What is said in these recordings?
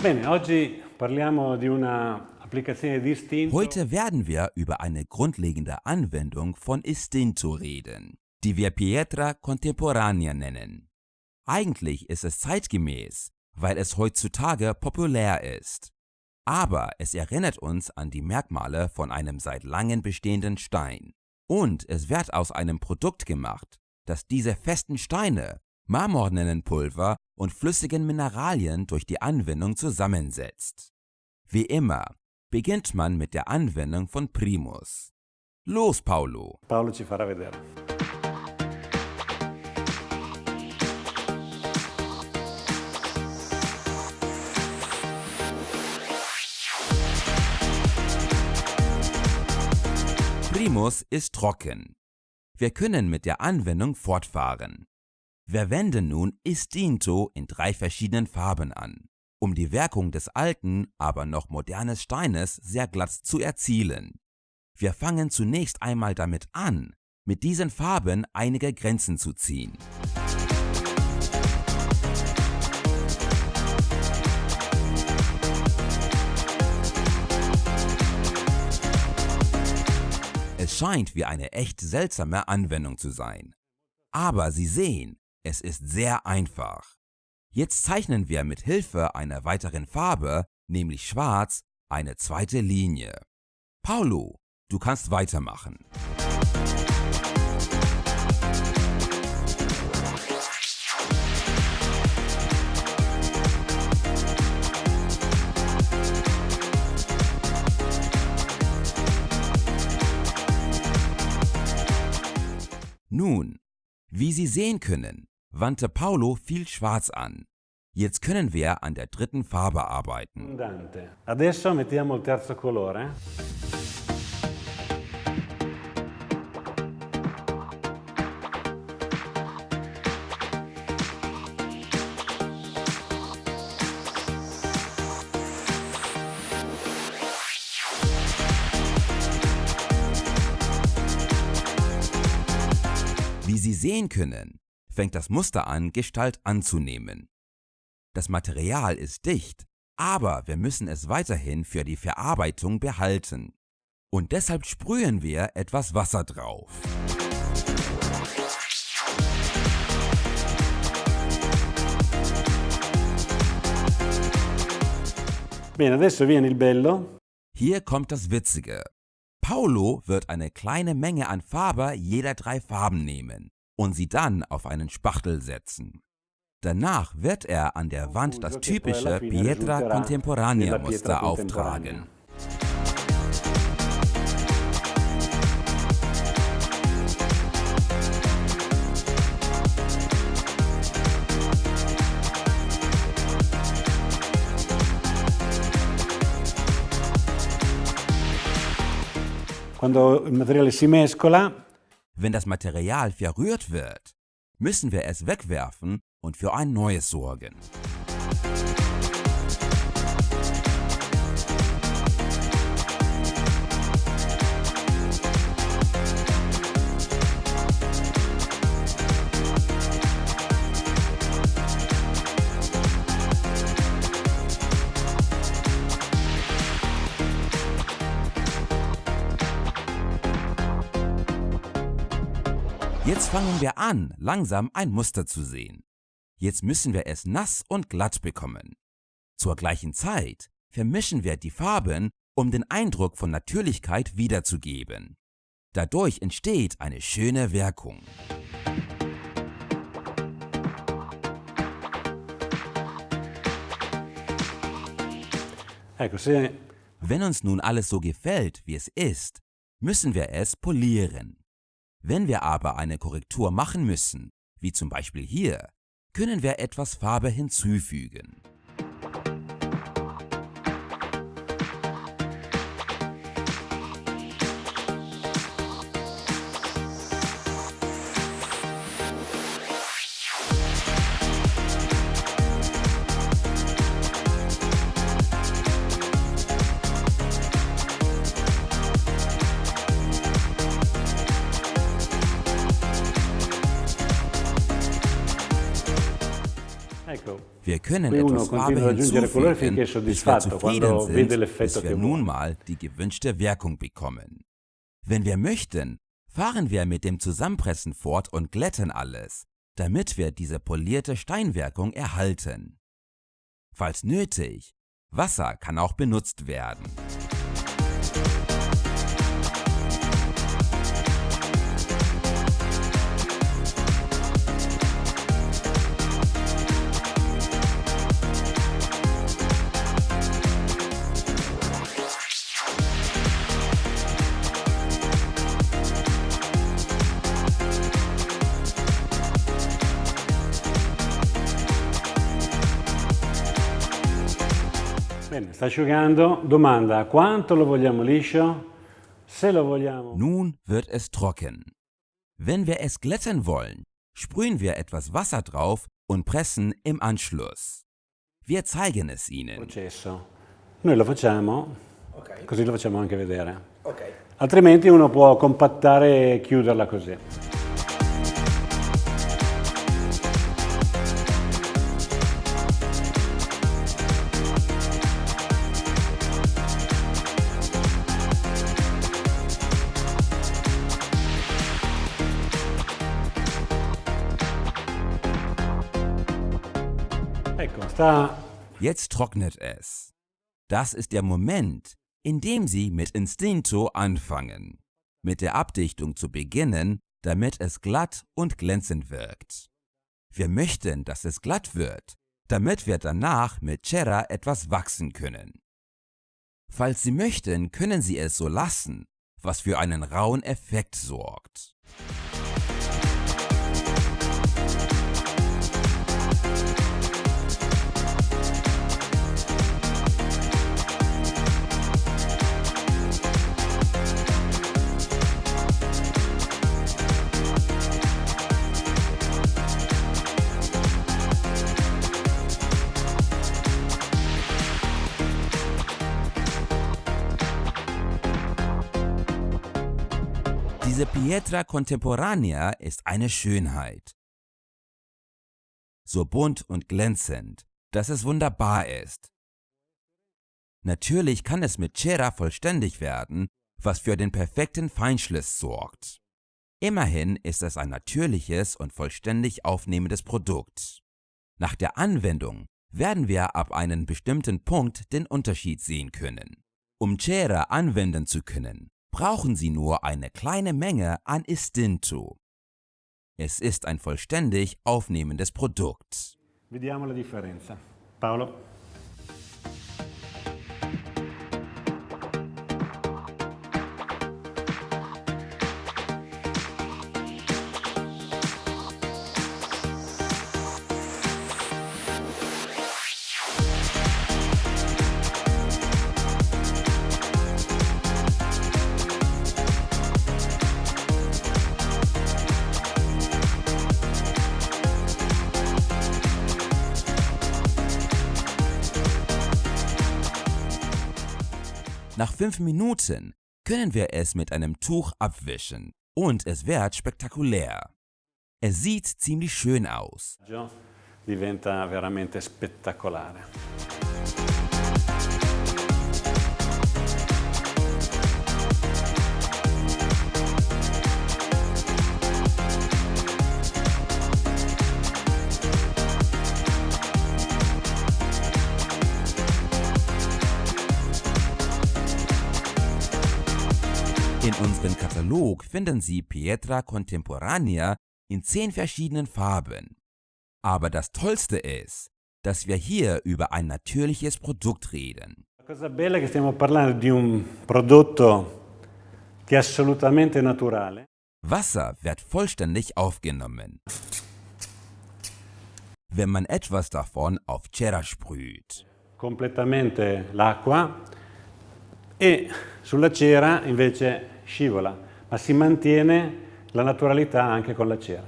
Bene, oggi parliamo di una applicazione di istinto. Heute werden wir über eine grundlegende Anwendung von Istinto reden, die wir Pietra Contemporanea nennen. Eigentlich ist es zeitgemäß, weil es heutzutage populär ist. Aber es erinnert uns an die Merkmale von einem seit langem bestehenden Stein. Und es wird aus einem Produkt gemacht, das diese festen Steine, Marmornennenpulver und flüssigen Mineralien durch die Anwendung zusammensetzt. Wie immer beginnt man mit der Anwendung von Primus. Los, Paolo! Paolo ci farà vedere. Primus ist trocken. Wir können mit der Anwendung fortfahren. Wir wenden nun Istinto in 3 verschiedenen Farben an, um die Wirkung des alten, aber noch modernen Steines sehr glatt zu erzielen. Wir fangen zunächst einmal damit an, mit diesen Farben einige Grenzen zu ziehen. Es scheint wie eine echt seltsame Anwendung zu sein. Aber Sie sehen, es ist sehr einfach. Jetzt zeichnen wir mit Hilfe einer weiteren Farbe, nämlich Schwarz, eine zweite Linie. Paolo, du kannst weitermachen. Nun, wie Sie sehen können, wandte Paolo viel Schwarz an. Jetzt können wir an der dritten Farbe arbeiten. Adesso mettiamo il terzo colore. Wie Sie sehen können, fängt das Muster an, Gestalt anzunehmen. Das Material ist dicht, aber wir müssen es weiterhin für die Verarbeitung behalten. Und deshalb sprühen wir etwas Wasser drauf. Bene, adesso viene il bello. Hier kommt das Witzige. Paolo wird eine kleine Menge an Farbe jeder 3 Farben nehmen und sie dann auf einen Spachtel setzen. Danach wird er an der Wand das typische Pietra Contemporanea Muster auftragen. Quando il materiale si mescola, Wenn das Material verrührt wird, müssen wir es wegwerfen und für ein neues sorgen. Jetzt fangen wir an, langsam ein Muster zu sehen. Jetzt müssen wir es nass und glatt bekommen. Zur gleichen Zeit vermischen wir die Farben, um den Eindruck von Natürlichkeit wiederzugeben. Dadurch entsteht eine schöne Wirkung. ecco, se Wenn uns nun alles so gefällt, wie es ist, müssen wir es polieren. Wenn wir aber eine Korrektur machen müssen, wie zum Beispiel hier, können wir etwas Farbe hinzufügen. Wir können Qui uno etwas Farbe continua ad aggiungere colore hinzufügen, finché è bis wir soddisfatto, zufrieden quando vede sind, l'effetto bis che wir nun vuole. mal die gewünschte Wirkung bekommen. Wenn wir möchten, fahren wir mit dem Zusammenpressen fort und glätten alles, damit wir diese polierte Steinwirkung erhalten. Falls nötig, Wasser kann auch benutzt werden. Bene, sta asciugando. Domanda, quanto lo vogliamo liscio? Se lo vogliamo... Nun wird es trocken. Wenn wir es glätten wollen, sprühen wir etwas Wasser drauf und pressen im Anschluss. Wir zeigen es Ihnen. processo. Noi lo facciamo, Ok, così lo facciamo anche vedere. ok. Altrimenti uno può compattare e chiuderla così. Ecco, sta Jetzt trocknet es. Das ist der Moment, in dem Sie mit Instinto anfangen, mit der Abdichtung zu beginnen, damit es glatt und glänzend wirkt. Wir möchten, dass es glatt wird, damit wir danach mit Cera etwas wachsen können. Falls Sie möchten, können Sie es so lassen, was für einen rauen Effekt sorgt. Diese Pietra Contemporanea ist eine Schönheit. So bunt und glänzend, dass es wunderbar ist. Natürlich kann es mit Cera vollständig werden, was für den perfekten Feinschliff sorgt. Immerhin ist es ein natürliches und vollständig aufnehmendes Produkt. Nach der Anwendung werden wir ab einem bestimmten Punkt den Unterschied sehen können. Um Cera anwenden zu können, brauchen Sie nur eine kleine Menge an Istinto. Es ist ein vollständig aufnehmendes Produkt. Vediamo la differenza. Paolo? Nach 5 Minuten können wir es mit einem Tuch abwischen und es wird spektakulär. Es sieht ziemlich schön aus. Diventa veramente spettacolare. In unserem Katalog finden Sie Pietra Contemporanea in 10 verschiedenen Farben. Aber das Tollste ist, dass wir hier über ein natürliches Produkt reden. La cosa bella è che stiamo parlando di un prodotto che è assolutamente naturale. Wasser wird vollständig aufgenommen, wenn man etwas davon auf Cera sprüht. Completamente l'acqua e sulla cera invece scivola, ma si mantiene la naturalità anche con la cera.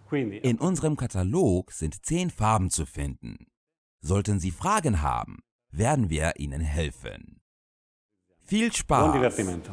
Quindi, In unserem Katalog sind 10 Farben zu finden. Sollten Sie Fragen haben, werden wir Ihnen helfen. Viel buon Spaß! divertimento.